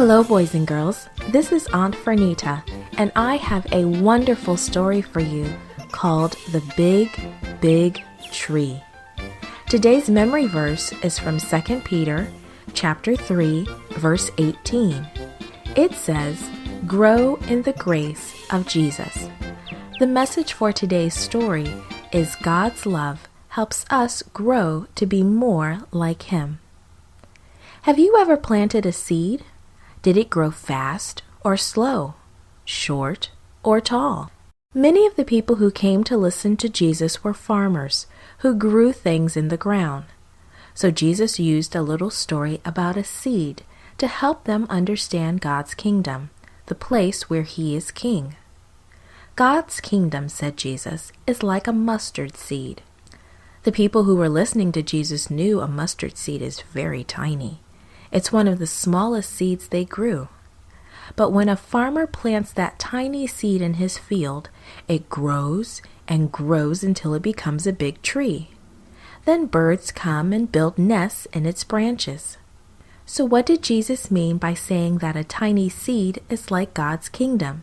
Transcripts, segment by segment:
Hello, boys and girls. This is Aunt Fernita, and I have a wonderful story for you called The Big, Big Tree. Today's memory verse is from 2 Peter chapter 3, verse 18. It says, "Grow in the grace of Jesus." The message for today's story is God's love helps us grow to be more like Him. Have you ever planted a seed? Did it grow fast or slow, short or tall? Many of the people who came to listen to Jesus were farmers who grew things in the ground. So Jesus used a little story about a seed to help them understand God's kingdom, the place where He is king. God's kingdom, said Jesus, is like a mustard seed. The people who were listening to Jesus knew a mustard seed is very tiny. It's one of the smallest seeds they grew. But when a farmer plants that tiny seed in his field, it grows and grows until it becomes a big tree. Then birds come and build nests in its branches. So what did Jesus mean by saying that a tiny seed is like God's kingdom?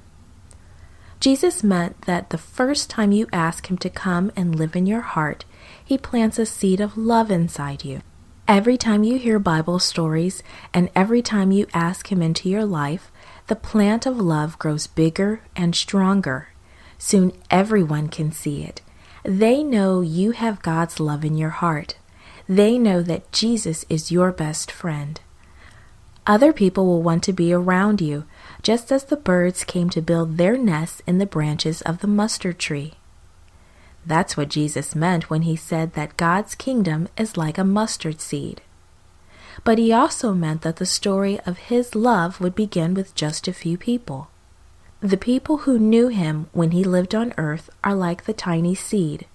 Jesus meant that the first time you ask Him to come and live in your heart, He plants a seed of love inside you. Every time you hear Bible stories and every time you ask Him into your life, the plant of love grows bigger and stronger. Soon everyone can see it. They know you have God's love in your heart. They know that Jesus is your best friend. Other people will want to be around you, just as the birds came to build their nests in the branches of the mustard tree. That's what Jesus meant when He said that God's kingdom is like a mustard seed. But He also meant that the story of His love would begin with just a few people. The people who knew Him when He lived on earth are like the tiny seed.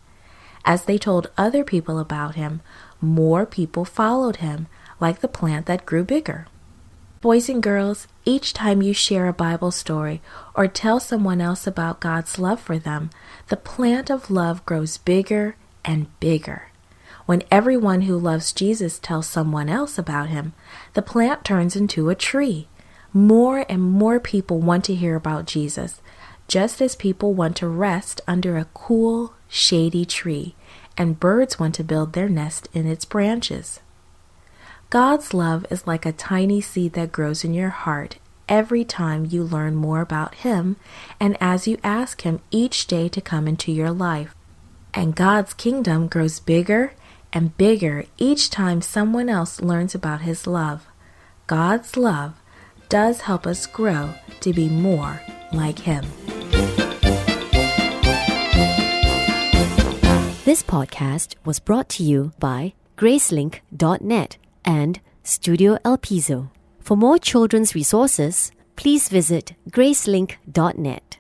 As they told other people about Him, more people followed Him, like the plant that grew bigger. Boys and girls, each time you share a Bible story or tell someone else about God's love for them, the plant of love grows bigger and bigger. When everyone who loves Jesus tells someone else about Him, the plant turns into a tree. More and more people want to hear about Jesus, just as people want to rest under a cool, shady tree, and birds want to build their nest in its branches. God's love is like a tiny seed that grows in your heart every time you learn more about Him and as you ask Him each day to come into your life. And God's kingdom grows bigger and bigger each time someone else learns about His love. God's love does help us grow to be more like Him. This podcast was brought to you by Gracelink.net and Studio El Piso. For more children's resources, please visit Gracelink.net.